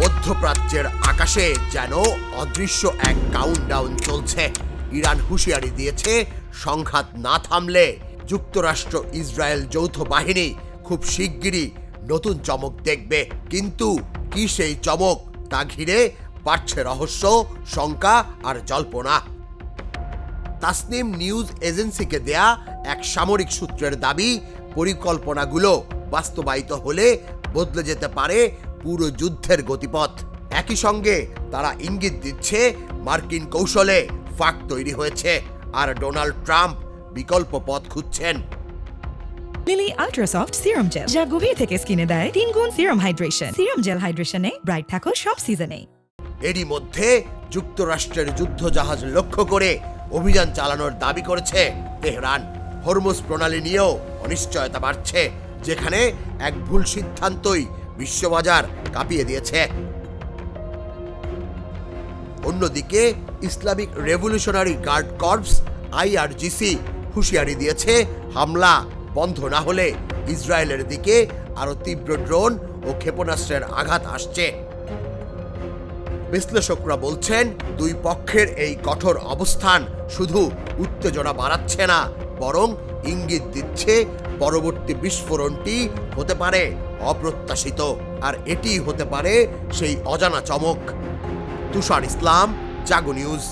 মধ্যপ্রাচ্যের আকাশে যেন অদৃশ্য এক কাউন্টডাউন চলছে। ইরান হুঁশিয়ারি দিয়েছে, সংঘাত না থামলে যুক্তরাষ্ট্র ইসরায়েল যৌথ বাহিনী খুব শিগগিরই নতুন চমক দেখবে। কিন্তু কি সেই চমক, তা ঘিরে বাড়ছে রহস্য, শঙ্কা আর জল্পনা। তাসনিম নিউজ এজেন্সিকে দেয়া এক সামরিক সূত্রের দাবি, পরিকল্পনাগুলো বাস্তবায়িত হলে বদলে যেতে পারে পুরো যুদ্ধের গতিপথ। একই সঙ্গে তারা ইঙ্গিত দিচ্ছে মার্কিন কৌশলে ফাঁক তৈরি হয়েছে আর ডোনাল্ড ট্রাম্প বিকল্প পথ খুঁজছেন। লিলি আল্ট্রাসফট সিরাম জেল, যা গভীর থেকে স্কিনে দেয় 3 গুণ সিরাম হাইড্রেশন। সিরাম জেল হাইড্রেশনে ব্রাইট থাকো সব সিজনে। এরই মধ্যে যুক্তরাষ্ট্রের যুদ্ধজাহাজ লক্ষ্য করে অভিযান চালানোর দাবি করেছে তেহরান। হরমুজ প্রণালী নিয়েও অনিশ্চয়তা বাড়ছে, যেখানে এক ভুল সিদ্ধান্তই বিশ্ববাজার কাঁপিয়ে দিয়েছে। অন্যদিকে Islamic revolutionary guard corps IRGC হুঁশিয়ারি দিয়েছে, হামলা বন্ধ না হলে ইসরায়েলের দিকে আরো তীব্র ড্রোন ও ক্ষেপণাস্ত্রের আঘাত আসছে। বিশ্লেষকরা বলছেন, দুই পক্ষের এই কঠোর অবস্থান শুধু উত্তেজনা বাড়াচ্ছে না, বরং ইঙ্গিত দিচ্ছে পরবর্তী বিস্ফোরণটি হতে পারে অপ্রত্যাশিত। আর এটি হতে পারে সেই অজানা চমক। তুষার ইসলাম, জাগো নিউজ।